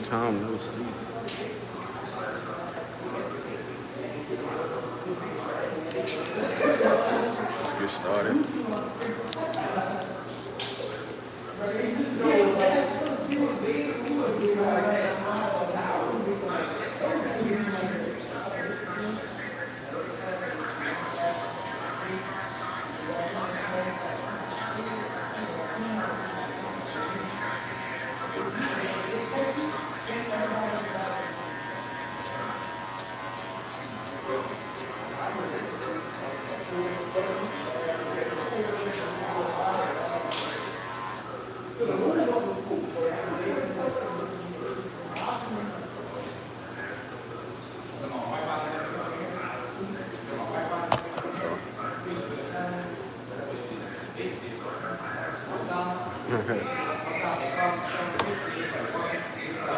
No time, no sleep. Let's get started.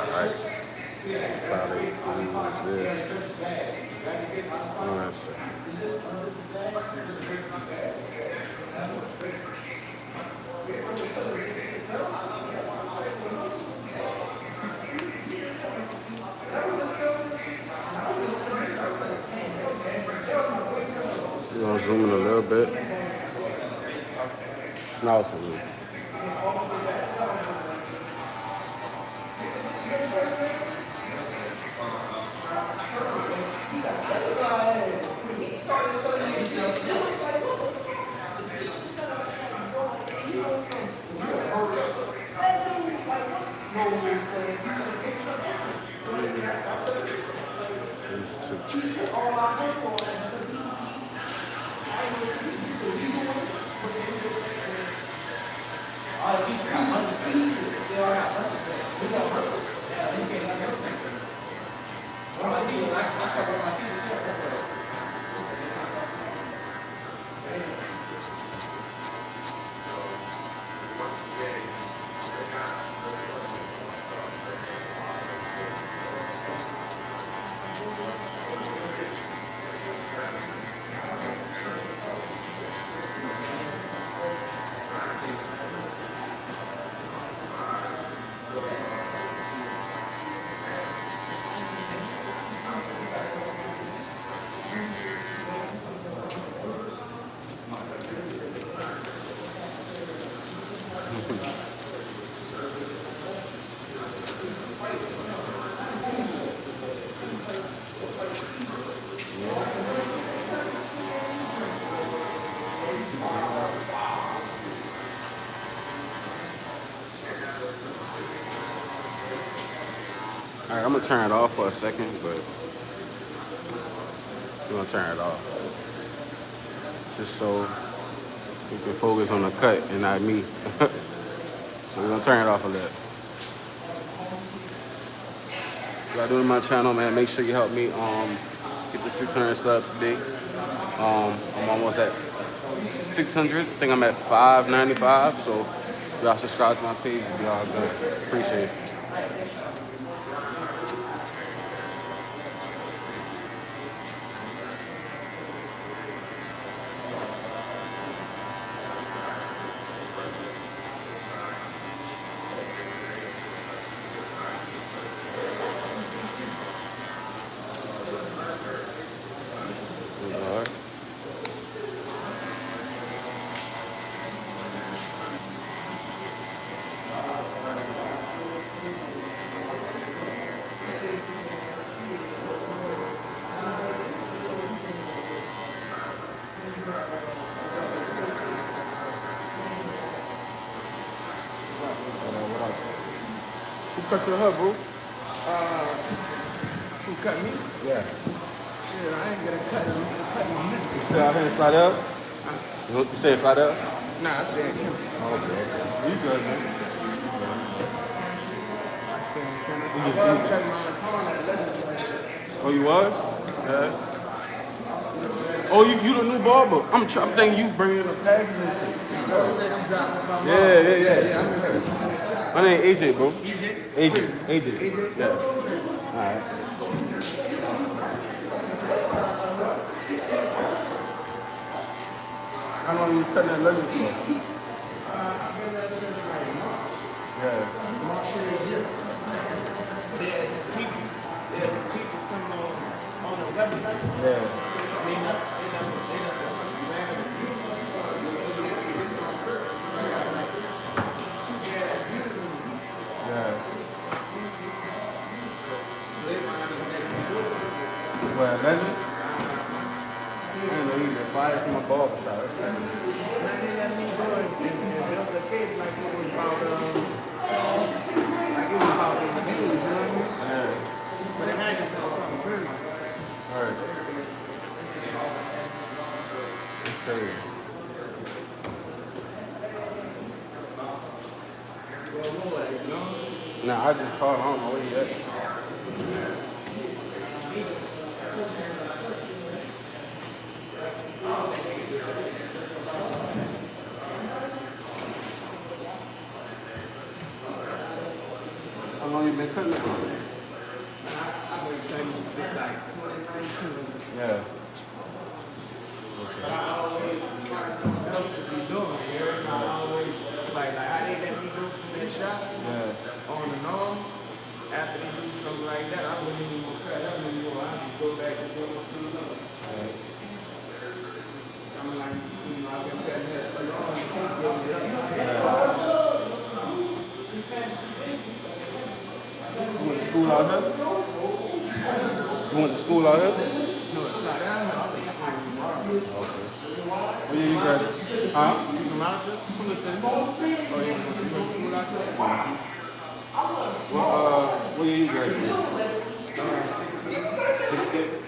Alright. Probably use this. One second. We're gonna zoom in a little bit. Now it's a little. Alright, I'm gonna turn it off for a second, but we're gonna turn it off. Just so we can focus on the cut and not me. So we're gonna turn it off a little. Y'all doing my channel, man. Make sure you help me get the 600 subs today. I'm almost at 600. I think I'm at 595. So y'all subscribe to my page. Y'all good. Appreciate it. Who cut your hair, bro? Who cut me? Yeah. Shit, I ain't gonna cut him. I'm cut my nigga. You still out here in Slidell? You say Slidell? Nah, I stay in Kent. Oh, okay. You good, man. I stay in Kent. I was cutting my corner at 11. Oh, you was? Yeah. Oh, you the new barber. I'm thinking you bringing in a package and shit. I'm dropping some Yeah. Yeah, I'm in there. My name AJ, bro. AJ. AJ? Yeah. All right. How long you was cutting that luggage for? I've been there since like March. Yeah. March of this year. Yeah. Yeah. Well, legend? I didn't know you get fired from a barber shop. That's crazy. And then that me doing, and there was a case like it was about, like it was about the views, you know what I mean? Yeah. But it had to be something crazy. Alright. It's crazy. Well, Lord, you know? Nah, I just called. I don't know where he at. How long you been cutting it for? I've been trying to sit like 2022. Yeah. But I always find something else to be doing. You hear me? I always, like how they let me go from that shop Yeah. on and on. After they do something like that, I wouldn't even go cut. I wouldn't even go. I just go back and do something else. I'm like, you know, I've been cutting that so long. You can't give it up. You went to school out here? You went to school out here? No, it's not down here. I'm in school tomorrow. Okay. Where you graduated? Huh? You from out here? From the city? Oh, yeah. You went to school out here? Where you graduated? 16. 60?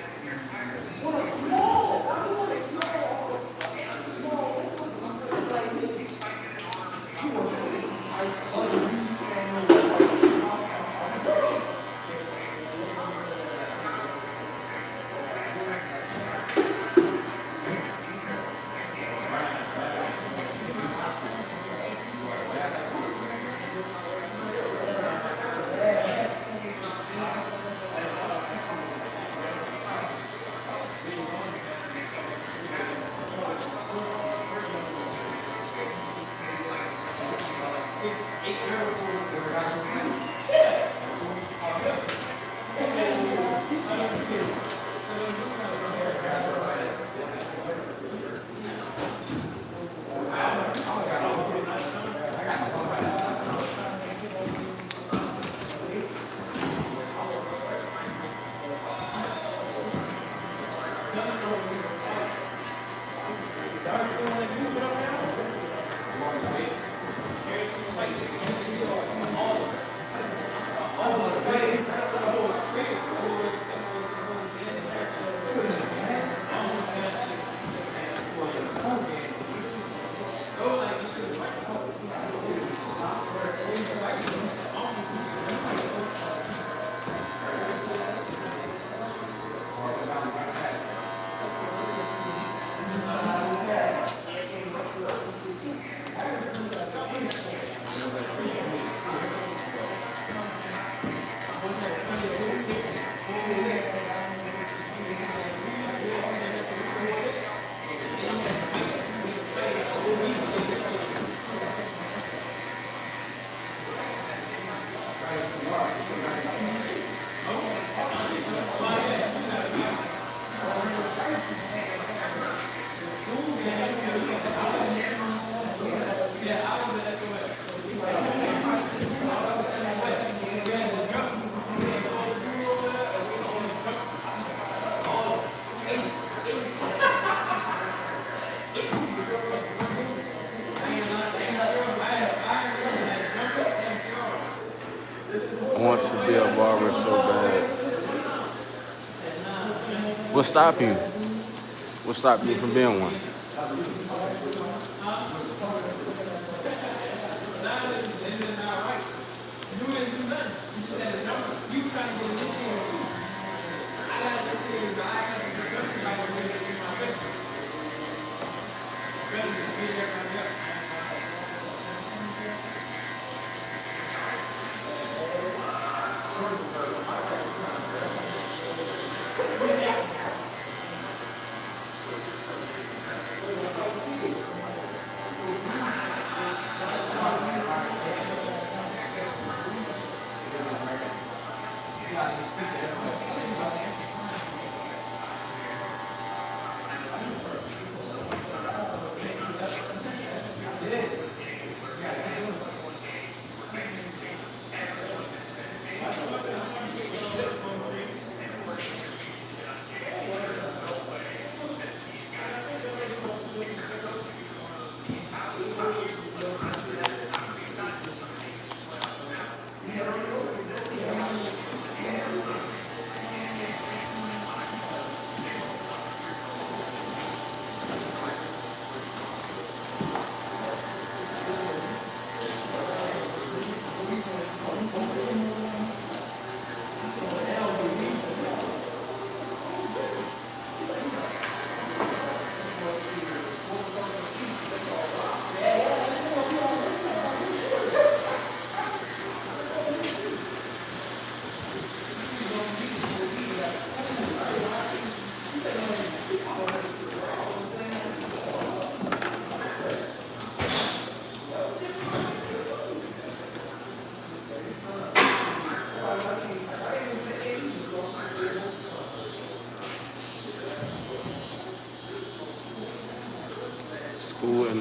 I want to be a barber so bad. What's stopping you? What's stopping you from being one?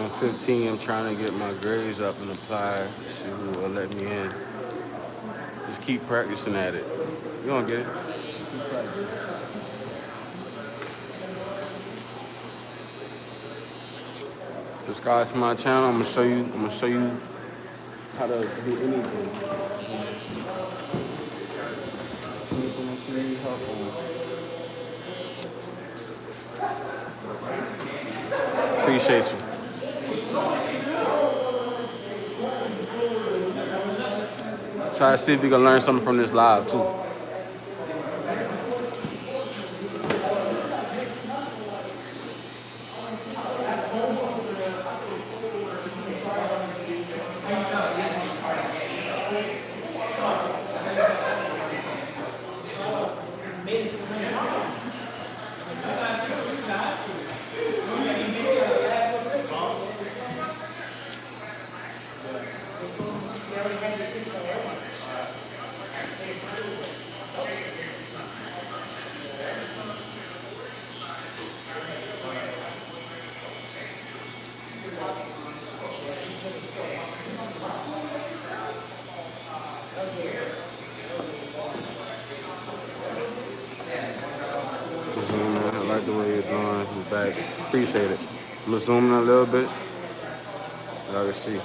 I'm 15. I'm trying to get my grades up and apply. See who will let me in. Just keep practicing at it. You gonna get it. Keep practicing. Subscribe to my channel. I'm gonna show you how to do anything. Anything that you need help on. Appreciate you. Try to see if you can learn something from this live too. Zoom in. I like the way you're doing. He's back. Appreciate it. I'm gonna zoom in a little bit. Y'all can see.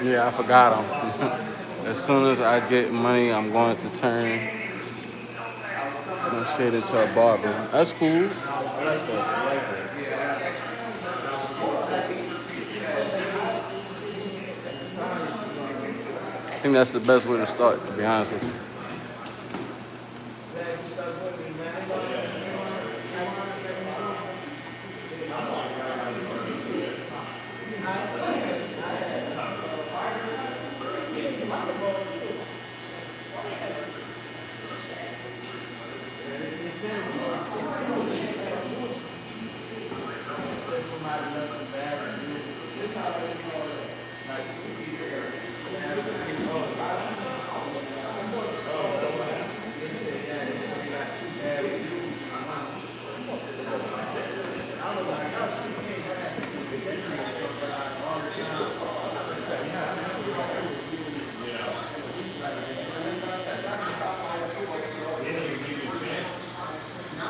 Yeah, I forgot them. As soon as I get money, I'm going to turn my shit into a barber. That's cool. I like that. I like that. I think that's the best way to start, to be honest with you.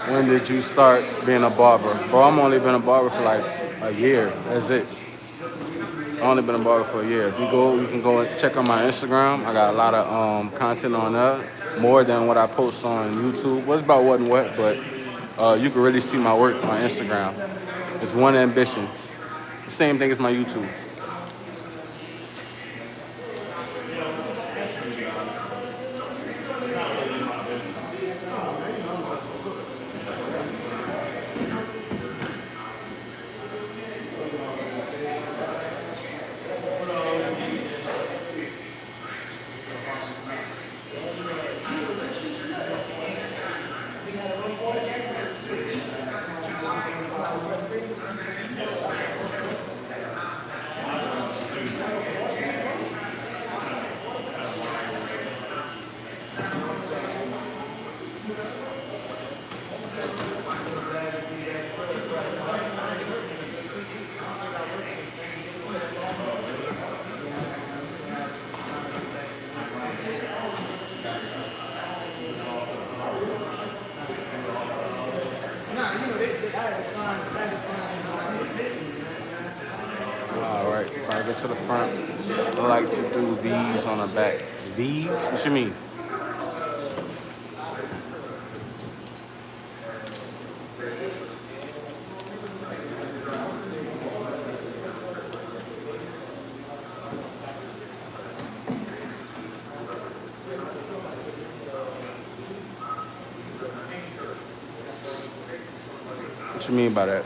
When did you start being a barber? Bro, I'm only been a barber for like a year. That's it. I only been a barber for a year. If you go, you can go and check on my Instagram. I got a lot of content on there, more than what I post on YouTube. What's about what and what, but you can really see my work on Instagram. It's one ambition. The same thing as my YouTube. All right, when I get to the front, I like to do V's on the back. V's? What you mean? What you mean by that?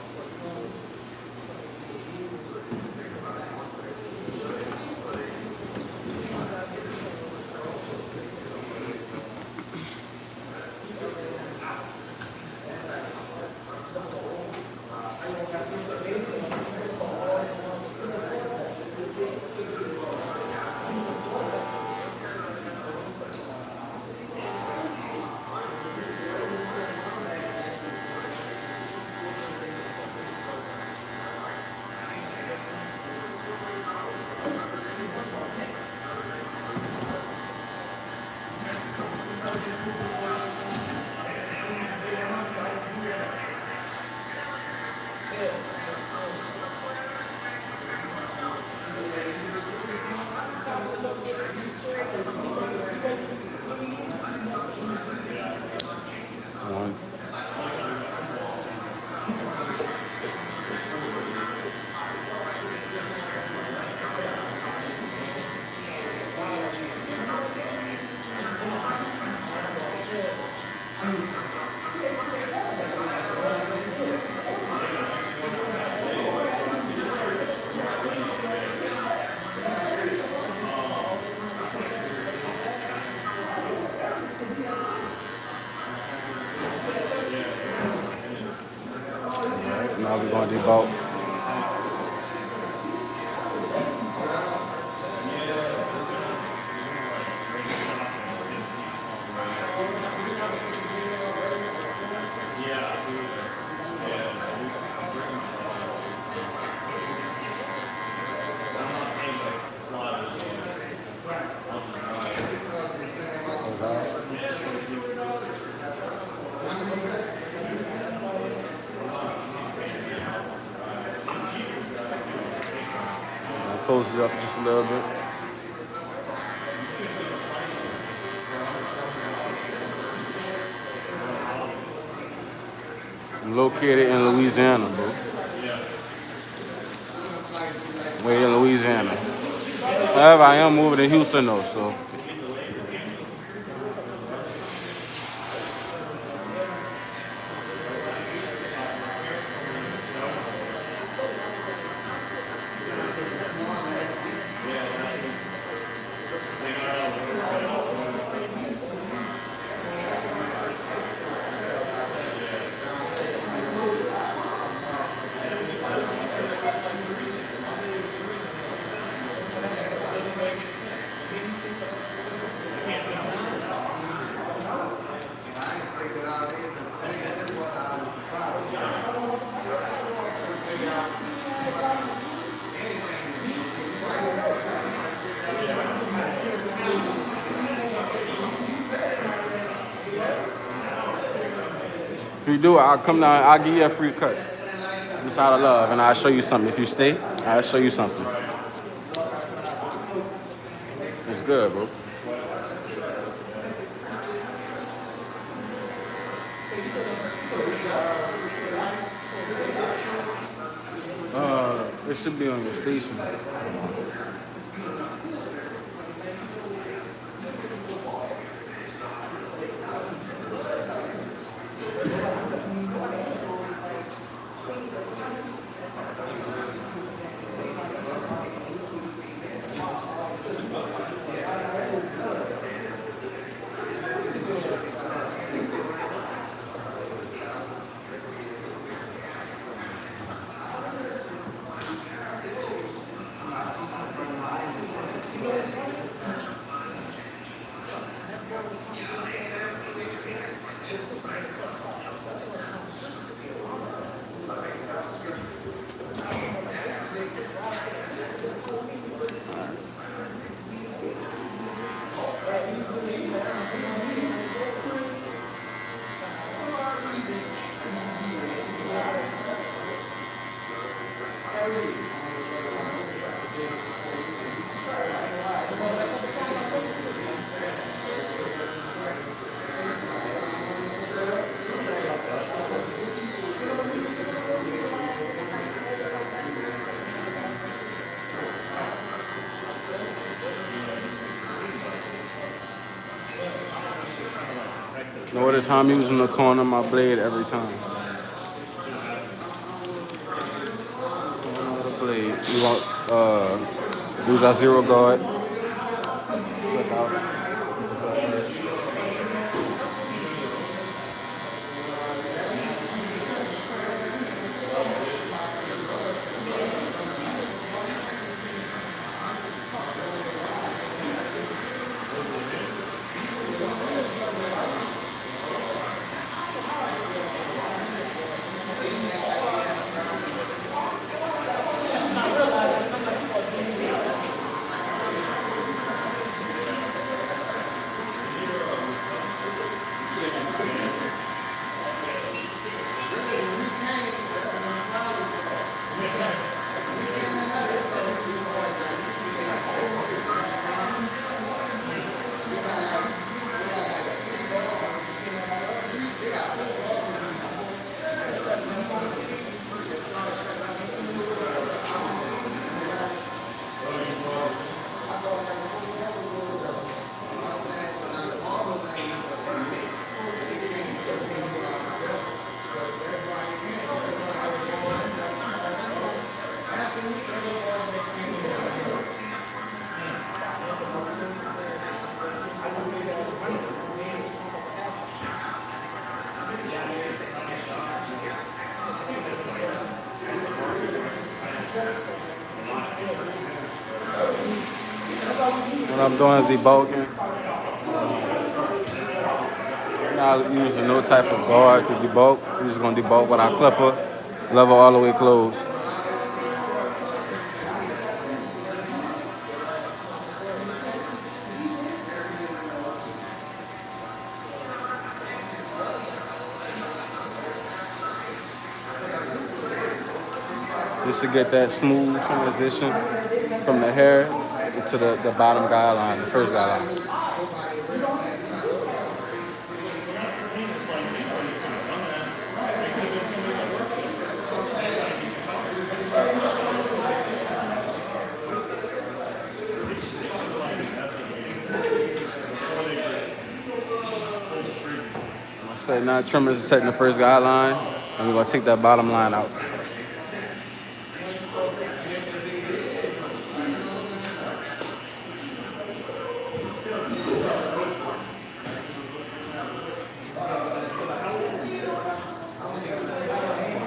One. Now we're going to debug. Close it up just a little bit. I'm located in Louisiana, bro. We're in Louisiana. However, I am moving to Houston though, so. you do, I'll come down. I'll give you a free cut. Just out of love, and I'll show you something. If you stay, I'll show you something. It's good, bro. It should be on your station. Notice how I'm using the corner of my blade every time. Corner of the blade. We want use our zero guard. Flip out. What I'm doing is debulking. I'm not using no type of guard to debulk. We're just gonna debulk with our clipper, level all the way closed. Just to get that smooth transition from the hair to the bottom guy line, the first guy line. Setting our trimmers and setting the first guy line, and we're gonna take that bottom line out.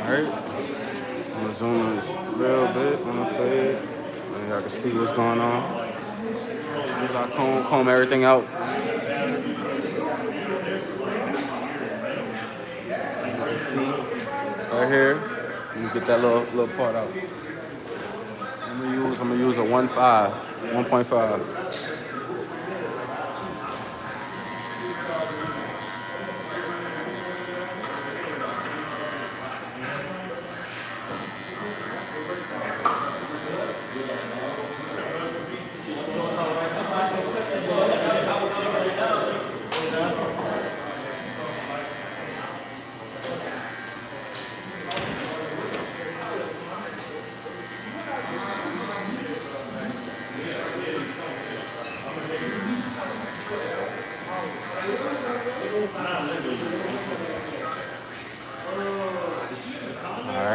Alright, I'm gonna zoom in this real bit on the fade, and y'all can see what's going on. Use our comb everything out. Right here, you get that little part out. I'm gonna use a 1.5.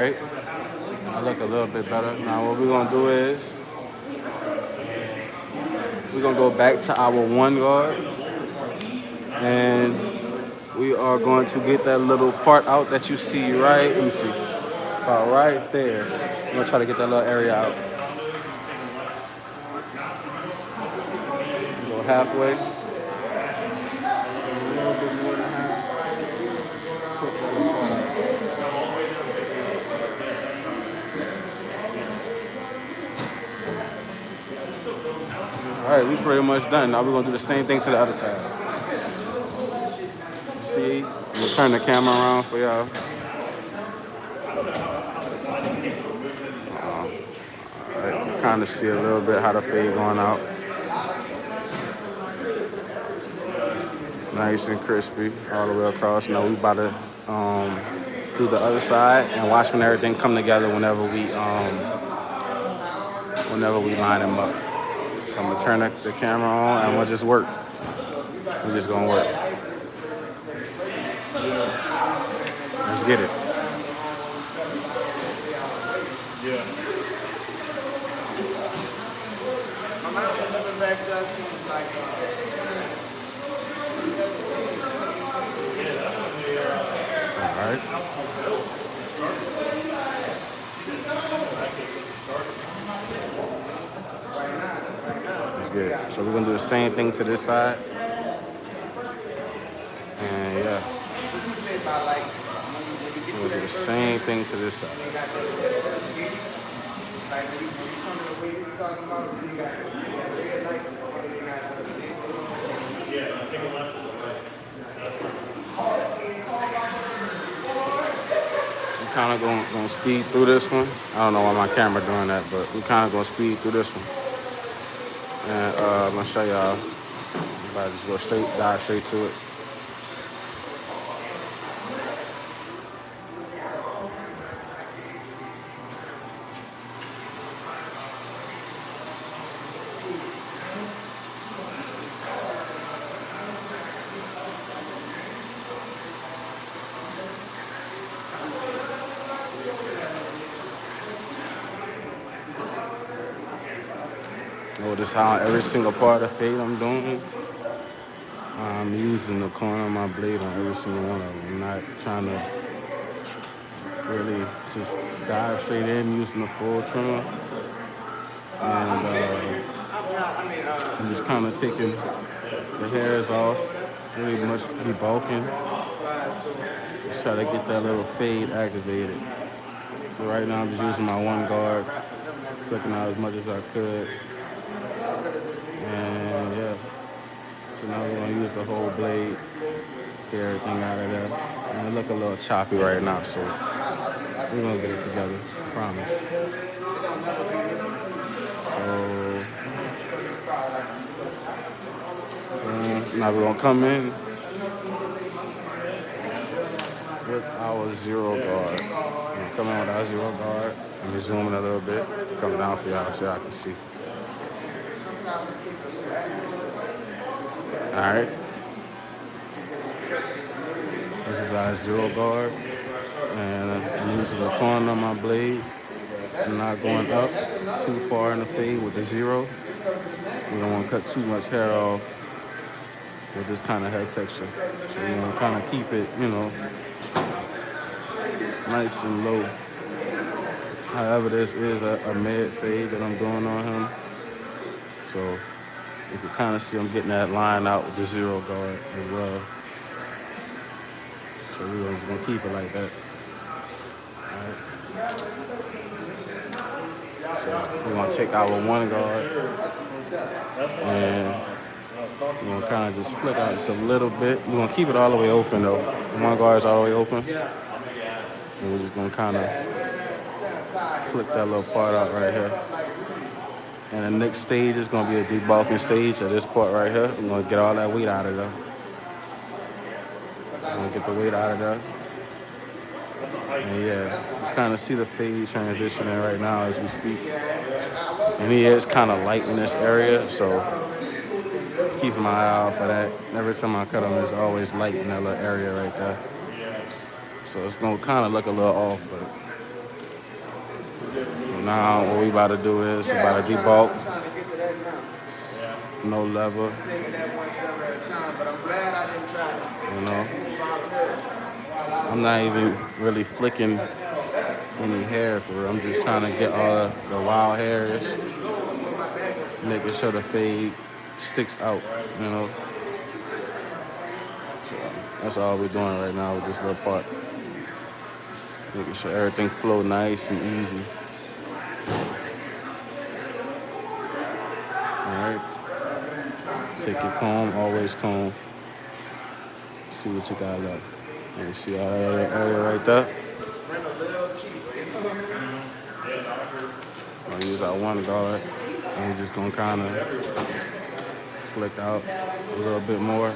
right. I look a little bit better. Now what we're gonna do is we're gonna go back to our one guard, and we are going to get that little part out that you see right. Let me see, about right there. I'm gonna try to get that little area out. Go halfway. A little bit more than half. Put that little part out. All right, we pretty much done. Now we're gonna do the same thing to the other side. See, I'm gonna turn the camera around for y'all. All right, you kind of see a little bit how the fade going out. Nice and crispy all the way across. Now we about to do the other side and watch when everything come together whenever we line them up. So I'm gonna turn the camera on and we'll just work. We're just gonna work. Let's get it. I'm out looking back, does seem like All right. That's good. So we're gonna do the same thing to this side. And yeah, about like we're gonna do the same thing to this side. like when you come to the way you're talking about, you got red light, and you got I'm kind of gonna speed through this one. I don't know why my camera doing that, but we kind of gonna speed through this one. And I'm gonna show y'all. I'm about to just go dive straight to it. Notice how every single part of fade I'm doing, I'm using the corner of my blade on every single one of them. I'm not trying to really just dive straight in using the full trimmer. And I'm just kind of taking the hairs off, really much debulking. Just try to get that little fade activated. So right now I'm just using my one guard, flicking out as much as I could. And yeah, so now we're gonna use the whole blade, get everything out of there. And it look a little choppy right now, so we're gonna get it together, I promise. So now we're gonna come in with our zero guard. We're gonna come in with our zero guard. Let me zoom in a little bit, come down for y'all so y'all can see. All right. This is our zero guard, and I'm using the corner of my blade. I'm not going up too far in the fade with the zero. We don't want to cut too much hair off with this kind of hair texture. So we want to kind of keep it, nice and low. However, this is a mid fade that I'm doing on him. So you can kind of see I'm getting that line out with the zero guard as well. So we're just gonna keep it like that. All right. So we're gonna take our one guard and we're gonna kind of just flick out just a little bit. We're gonna keep it all the way open though. The one guard is all the way open. And we're just gonna kind of flick that little part out right here. And the next stage is gonna be a debulking stage at this part right here. We're gonna get all that weight out of there. We're gonna get the weight out of there. And yeah, you kind of see the fade transitioning right now as we speak. And he is kind of light in this area, so keep my eye out for that. Every time I cut him, it's always light in that little area right there. So it's gonna kind of look a little off, but So now what we about to do is we about to debulk, I'm trying to get to that now. no level, Taking that one step at a time, but I'm glad I didn't try to you know. move out there. I'm not even really flicking any hair for real. I'm just trying to get all the wild hairs, making sure the fade sticks out, you know. So that's all we're doing right now with this little part. Making sure everything flow nice and easy. Alright. Take your comb, always comb. See what you got left. You see all that area right there? I'm gonna use our one guard. And we're just gonna kind of flick out a little bit more.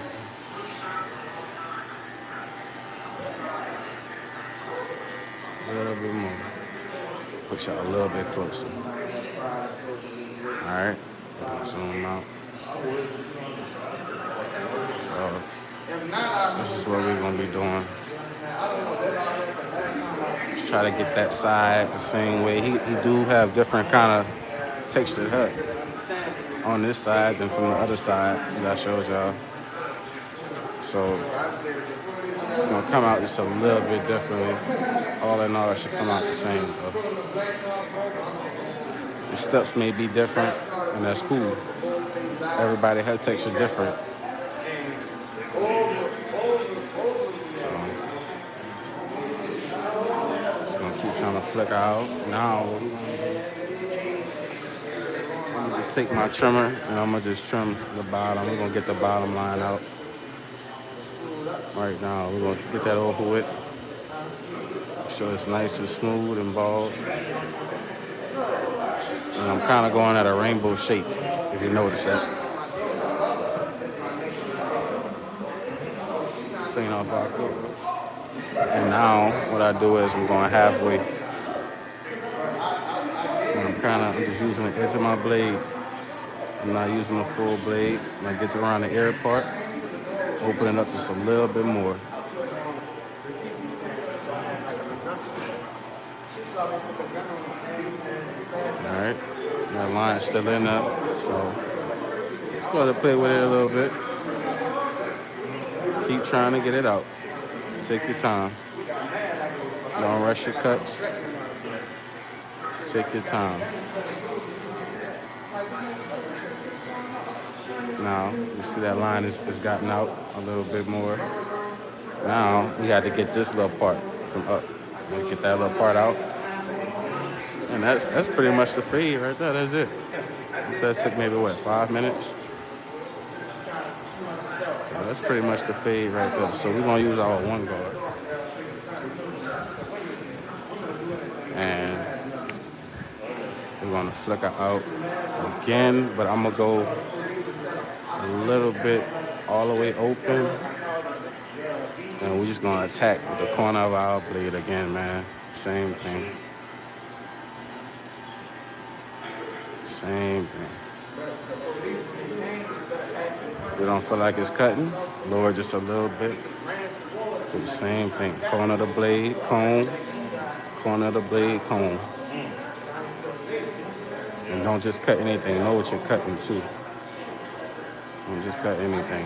A little bit more. Push out a little bit closer. Alright. Zoom out. So this is what we're gonna be doing. Just try to get that side the same way. He do have different kind of textured hair on this side than from the other side that I showed y'all. So it's gonna come out just a little bit differently. All in all, it should come out the same though. The steps may be different, and that's cool. Everybody has texture different. Just gonna keep trying to flicker out. Now, I'm gonna just take my trimmer and I'm gonna just trim the bottom. We're gonna get the bottom line out. Right now, we're gonna get that over with. So it's nice and smooth and bald. And I'm kind of going at a rainbow shape, if you notice that. Clean off our coat. And now, what I do is I'm going halfway. And I'm just using the edge of my blade. I'm not using the full blade. When it gets around the ear part, open it up just a little bit more. Alright, that line's still in there, so just gotta play with it a little bit. Keep trying to get it out. Take your time. Don't rush your cuts. Take your time. Now, you see that line has gotten out a little bit more. Now, we got to get this little part from up. We get that little part out. And that's pretty much the fade right there. That's it. That took maybe, 5 minutes? So that's pretty much the fade right there. So we're going to use our one guard. And we're going to flicker out again, but I'm going to go a little bit all the way open. And we're just going to attack with the corner of our blade again, man. Same thing. Same thing. If you don't feel like it's cutting, lower just a little bit. Do the same thing. Corner of the blade, comb. Corner of the blade, comb. And don't just cut anything. Know what you're cutting too. Don't just cut anything.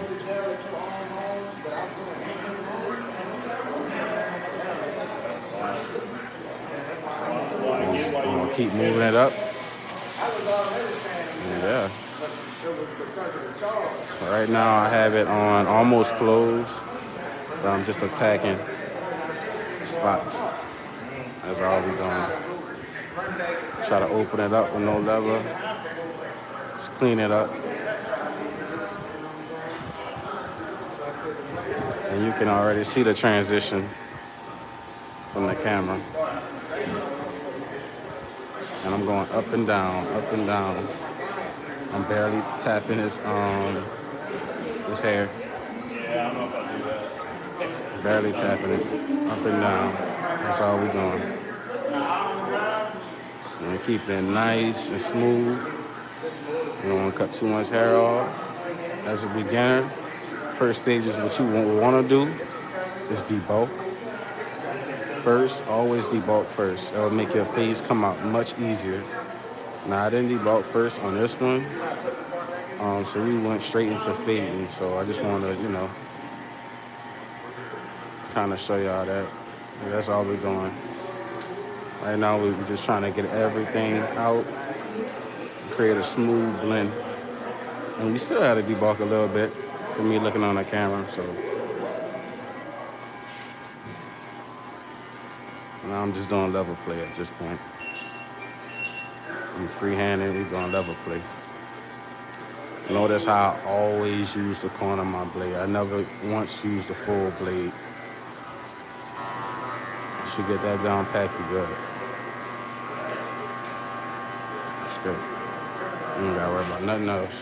I'm gonna keep moving it up. Yeah. Right now I have it on almost closed, but I'm just attacking spots. That's all we're doing. Try to open it up with no lever. Just clean it up. And you can already see the transition from the camera. And I'm going up and down, up and down. I'm barely tapping his hair. Yeah, I don't know if I do that. Barely tapping it, up and down. That's all we're doing. And keep it nice and smooth. You don't want to cut too much hair off. As a beginner, first stage is what you want to do is debulk. first. Always debulk first. It'll make your fades come out much easier. Now, I didn't debulk first on this one, so we went straight into fading. So I just want to, kind of show y'all that. That's all we're doing. Right now, we're just trying to get everything out, create a smooth blend. And we still had to debulk a little bit for me looking on the camera, so. Now I'm just doing level play at this point. I'm freehanding, we're doing level play. Notice how I always use the corner of my blade. I never once used the full blade. You should get that down pat, you good. That's good. You ain't gotta worry about nothing else.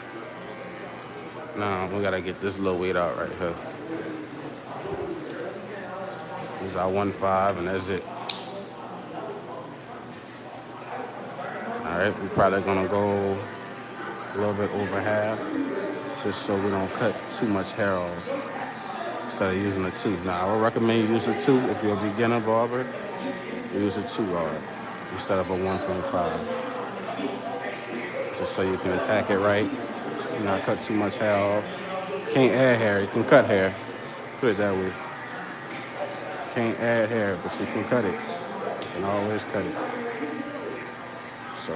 Now we gotta get this little weight out right here. This is our 1.5 and that's it. All right, we're probably gonna go a little bit over half, just so we don't cut too much hair off instead of using a 2. Now, I would recommend you use a 2 if you're a beginner barber. Use a 2 rod instead of a 1.5, just so you can attack it right, not cut too much hair off. Can't add hair, you can cut hair. Put it that way. Can't add hair, but you can cut it. You can always cut it. So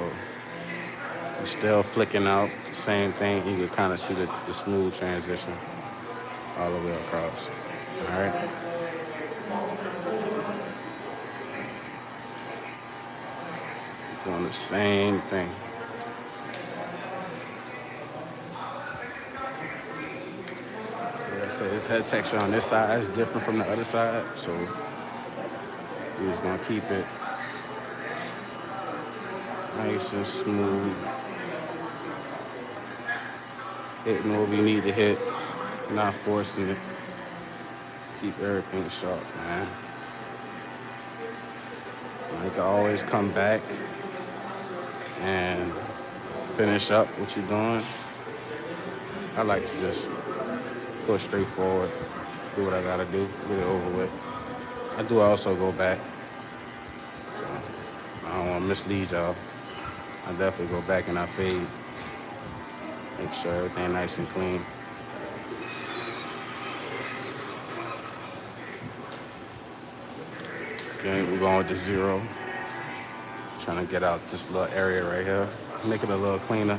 we're still flicking out the same thing. You can kind of see the smooth transition all the way across. All right. Doing the same thing. Like I said, this head texture on this side is different from the other side, so we're just gonna keep it nice and smooth. Hitting what we need to hit, not forcing it. Keep everything sharp, man. And you can always come back and finish up what you're doing. I like to just go straight forward, do what I gotta do, get it over with. I do also go back. So I don't want to mislead y'all. I definitely go back and I fade. Make sure everything nice and clean. Okay, we're going with the 0. Trying to get out this little area right here. Make it a little cleaner.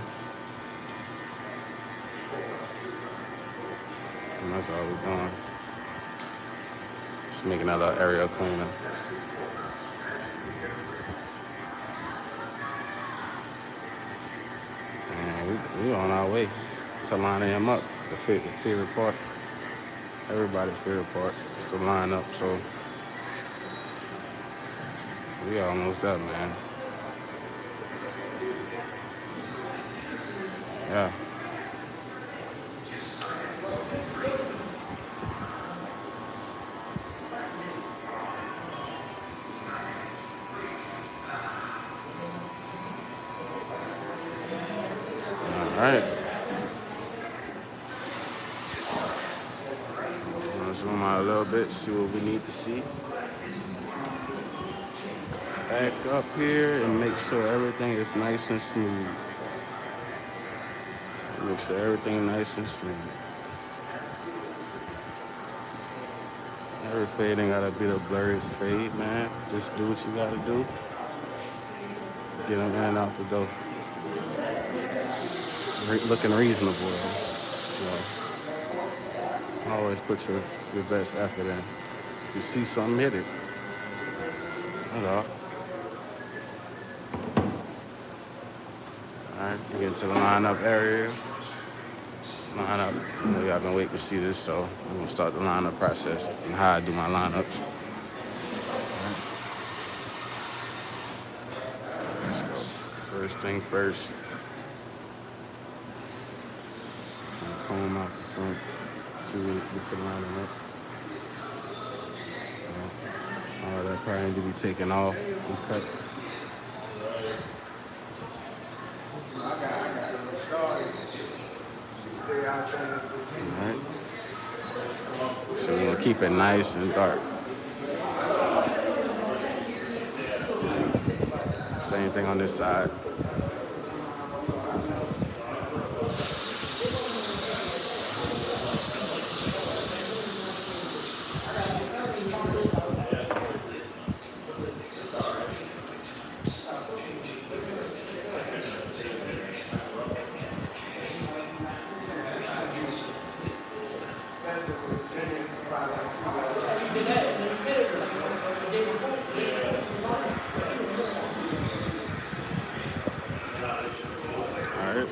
And that's all we're doing. Just making that little area cleaner. We on our way to lining him up. The favorite part. Everybody's favorite part is to line up. So we almost done, man. Yeah. All right. I'm gonna zoom out a little bit, see what we need to see. Back up here and make sure everything is nice and smooth. Make sure everything nice and smooth. Every fade ain't gotta be the blurriest fade, man. Just do what you gotta do. Get them in and out the door. Looking reasonable. So always put your best effort in. If you see something, hit it. That's all. All right, we get into the lineup area. Lineup. I know y'all been waiting to see this, so we're gonna start the lineup process and how I do my lineups. Right. Let's go. First thing first. Comb out the front, see what we can line them up. All that probably need to be taken off and cut. Alright. So we're gonna keep it nice and dark. Same thing on this side. All right.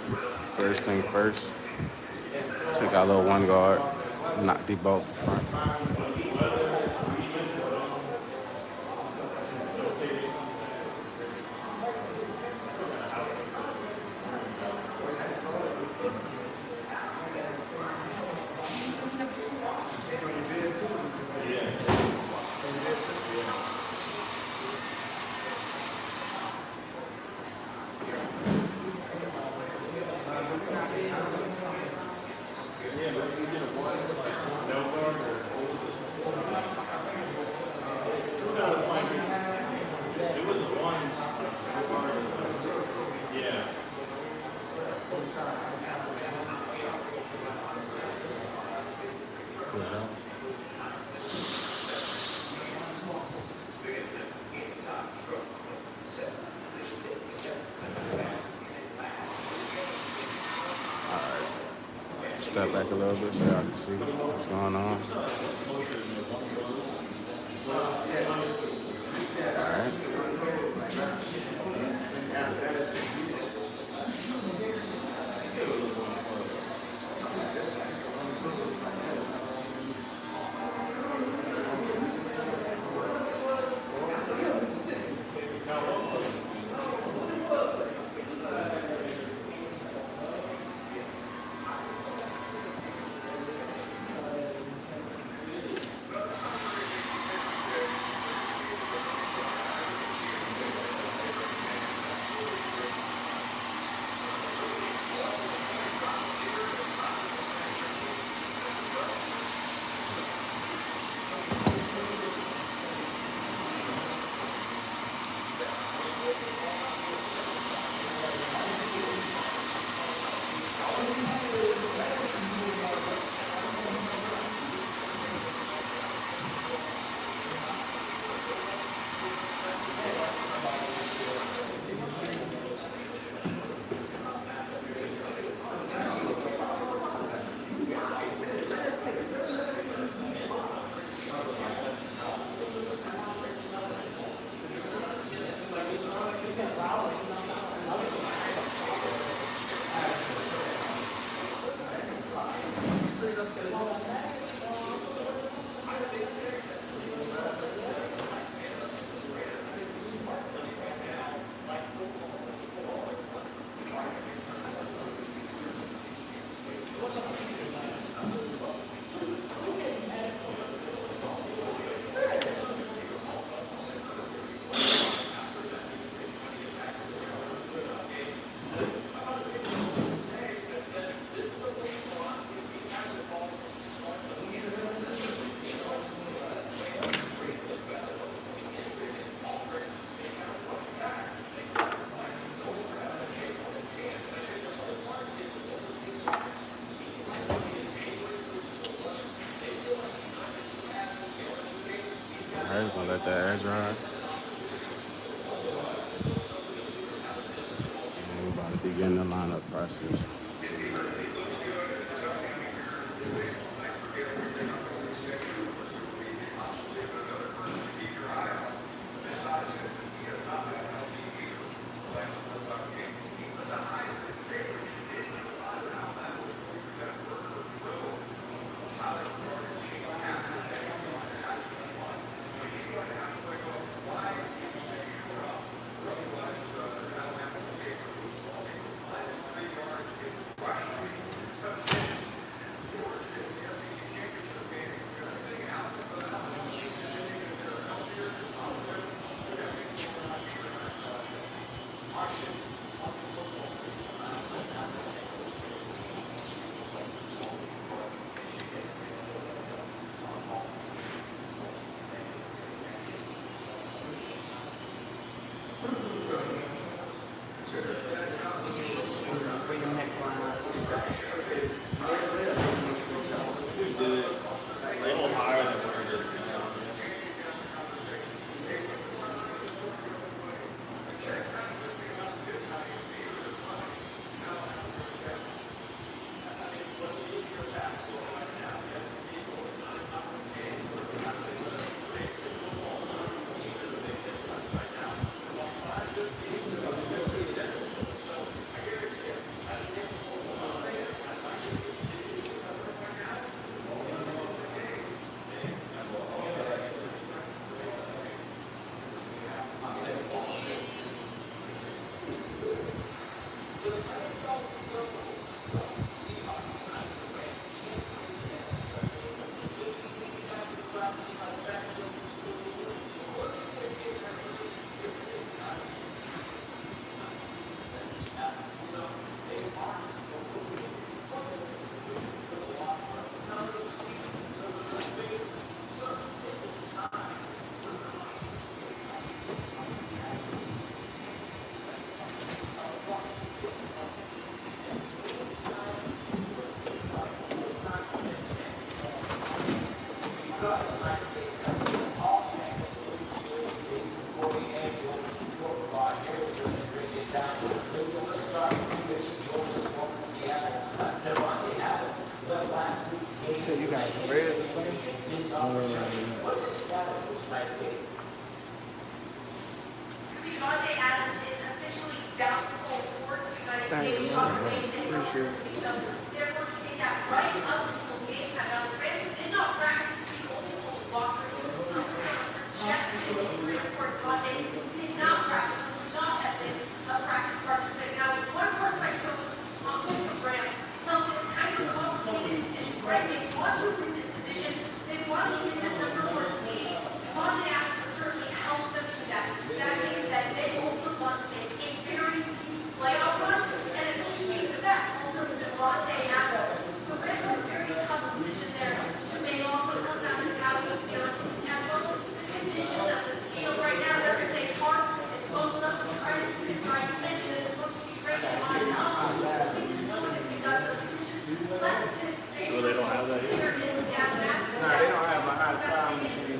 First thing first. Take our little one guard. Knock the ball front. Step back a little bit so y'all can see what's going on. All right. All right, gonna let that air dry. And we're about to begin the lineup process. So you got some reds to play? Devontae Adams is officially doubtful for United Thank States you, shot man. racing Appreciate it. so therefore we take that right up until game time. Now the Rams did not practice the only hold blockers projected injury report. Devontae did not practice, would not have been a practice participant. Now one person I spoke with the Rams felt that it's kind of a complicated decision, right? They want to win this division, they want to win the #1 seed. Devontae Adams would certainly help them do that. That being said, they also want to make a very deep playoff run, and a key piece of that also Devontae Adams. The Reds have a very tough decision there to make. Also comes down to how he's feeling, as well as the conditions of this field right now. There is a tarp, it's both up to try to keep it dry. You mentioned it's supposed to be ready to line up. They've got some conditions less than favorable. Oh, they don't have that here? Here in Seattle. Nah, they don't have a hot time machine.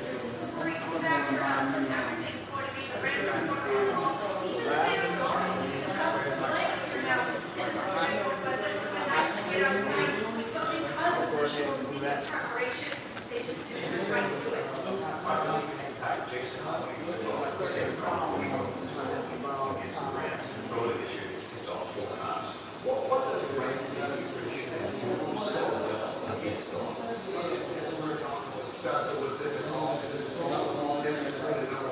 Great factor us, and everything's going to be the Rams are going to run the ball. Even Sam Darnold doesn't play here now. In the second one, but it's been nice to get outside this week, but because of the short week of preparation, they just didn't try to do it.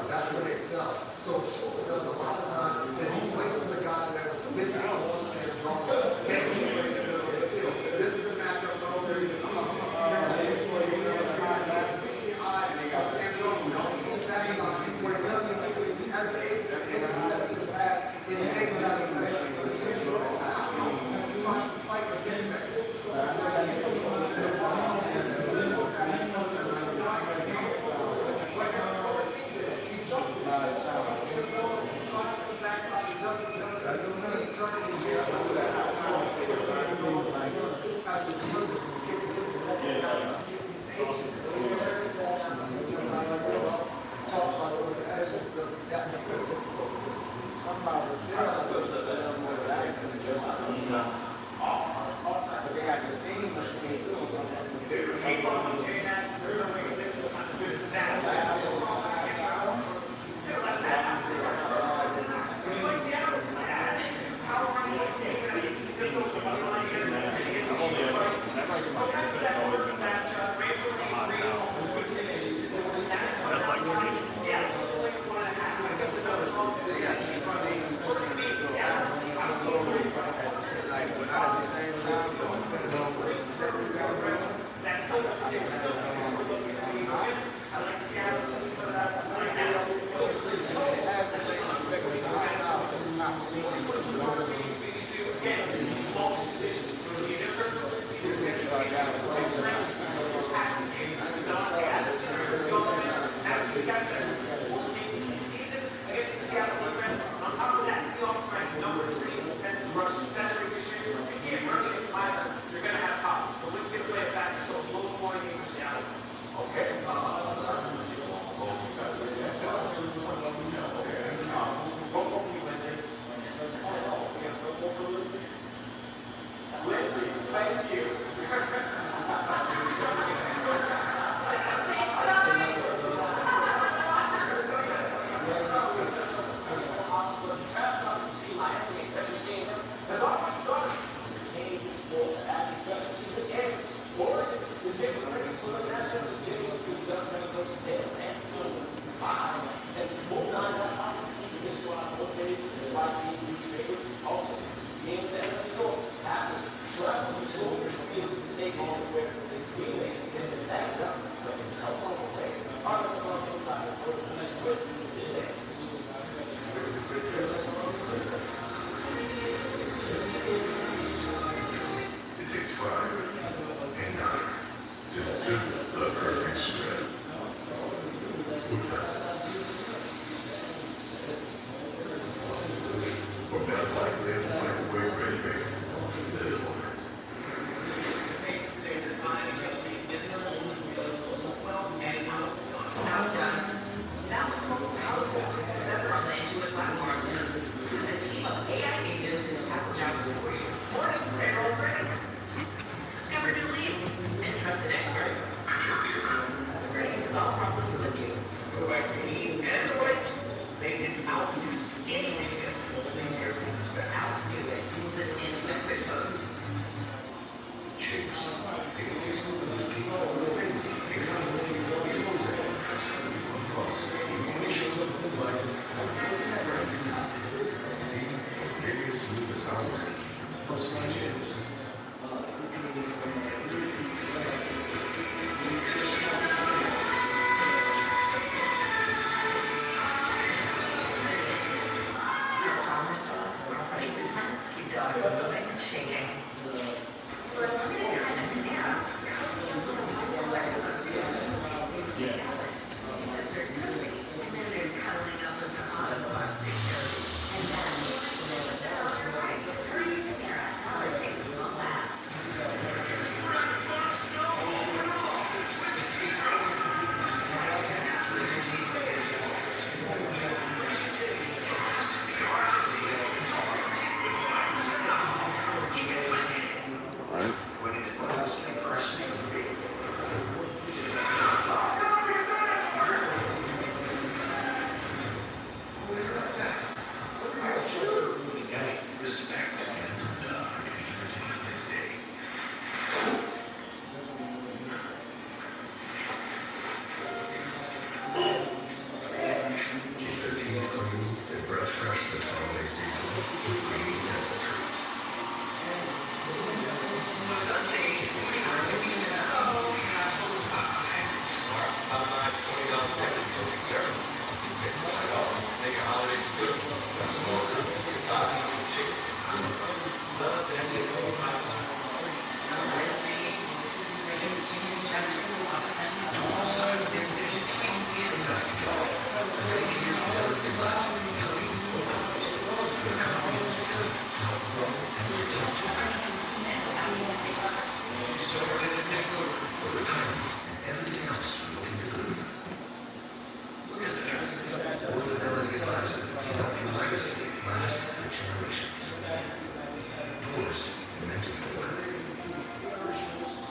That's where they excel. So Shula does a lot of times is he places a guy that was with him on Sam Darnold. Takes him away from the middle of the field. This is the matchup for over the season. And they got Sam Darnold. No, he's back on. He went up and he has the ace and intercepted his pass and taken out of the pressure. Trying to fight against that. That's like traditional. It takes fire and iron to sizzle the perfect strip. But not like this microwave ready bacon. Live for it. Now the most powerful, except on the Intuit platform. The team of AI agents who tackle This holiday season, these desert treats.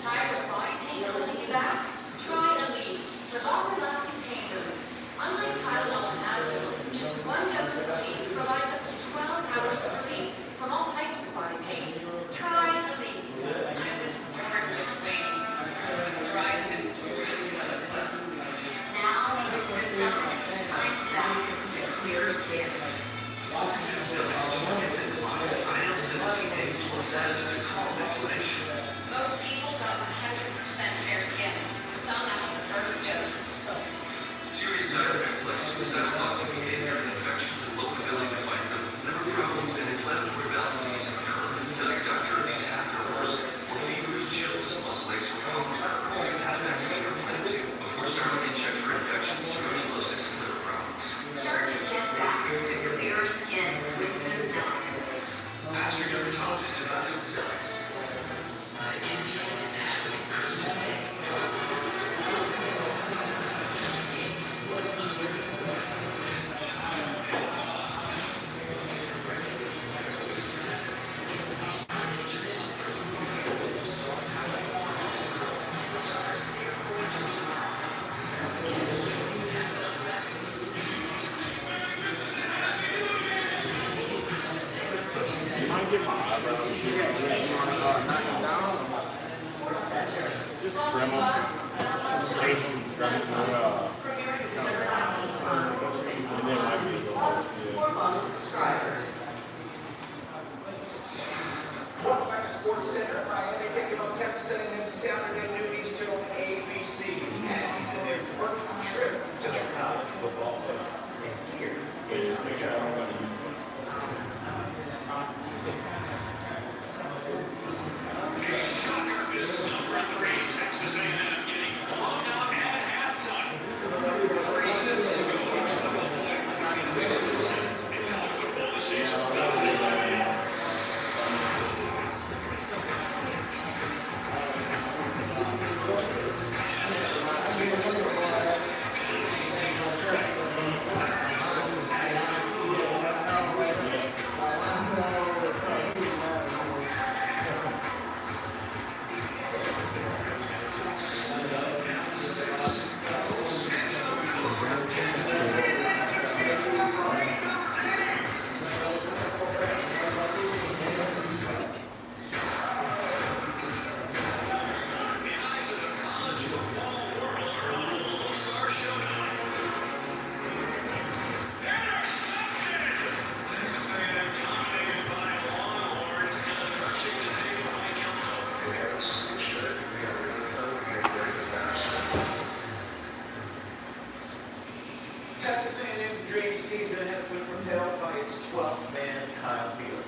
Tired of body pain holding you back? Try Aleve for longer-lasting pain relief. Unlike Tylenol and Advil, just one dose of Aleve provides up to 12 hours of relief from all types of body pain. Try Aleve. I was born with wings. Psoriasis now with Brazilians, I'm back to clear skin. Most people got 100% fair skin. Some after the first dose. Serious side effects like suicidal thoughts and behavior, infections, and low ability to fight them, liver problems, and inflammatory bowel disease occur. Tell your doctor if these happen or worse, or fevers, chills, muscle aches, or cough occur, or you've had a vaccine or plan to. Before starting, get checked for infections, tuberculosis, and liver problems. Start to get back to clear skin with Bimzelx. Ask your dermatologist about Bimzelx. India is having Christmas Day. You might get my eyebrows. Just trim them. Shape them, trim them. And then might be a little Subscribers. Welcome back to Sports Center. Miami taking on Texas A&M Saturday noon Eastern on ABC. And in their first trip to the college football playoff. And here is the picture. Texas A&M's dream season has been propelled by its 12th man, Kyle Field.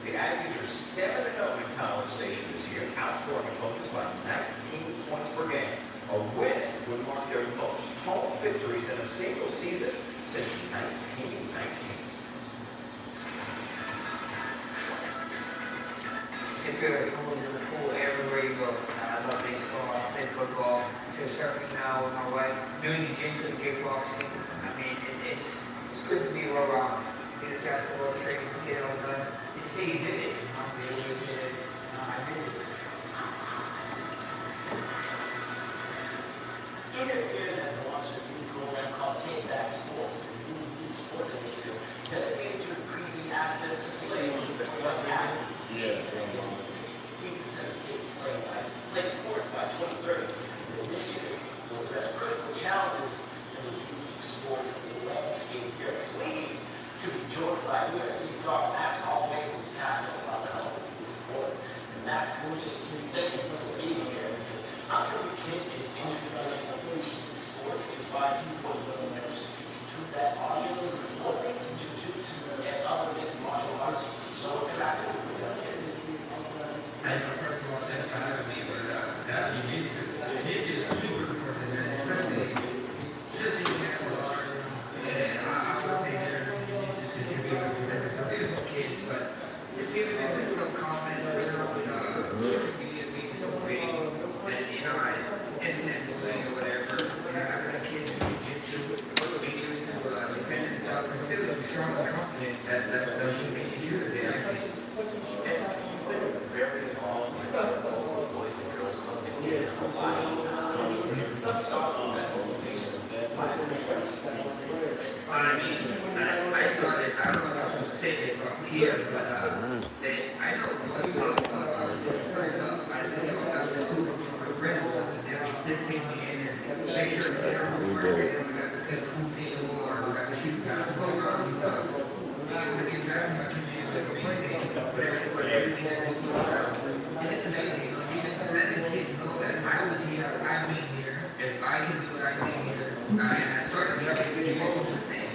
The Aggies are 7-0 in College Station this year, outscoring opponents by 19 points per game. A win would mark their most home victories in a single season since 1919. It's good. Going to the pool everywhere you go. I love baseball. I play football. To surfing now on my way. Doing jiu-jitsu, kickboxing. I mean, it's good to be well rounded. Get a chance to work training, get it all done. You see, you did it. I really did it. I did it. Interfere has launched a new program called Take Back Sports, a new youth sports initiative dedicated to increasing access to playing for young athletes. Yeah. 60% of kids play sports by 2030. The initiative will address critical challenges in the youth sports landscape here. Please to be joined by right here, CCR, Max Holloway, who's passionate about the health of youth sports. And Max, we're just thank you for being here. How can the kid is introduction of youth sports is by people that speaks to that audience? What makes jiu-jitsu and other mixed martial arts so attractive for young kids? And first of all, thanks for having me, but that jiu-jitsu is super important, and especially just in the art, and I would say that jiu-jitsu should be for some beautiful kids, but it seems like it's so common, social media being so big, that, you know, internet bullying or whatever, you know, having a kid do jiu-jitsu, being able to defend himself, and feeling strong and confident that you make you do it, Very long, boys and girls come together. I mean, I started, I don't know if I'm supposed to say this on here, but I know I just showed up to school for a friend, and just take me in and make sure that everyone was working, and we got to play pool table, or we got to shoot basketball and stuff. I'm going to get back in my community like a play game, but everything that we do, it's amazing. Because letting kids know that I was here, I've been here, if I can do what I did here, I started to get the thing.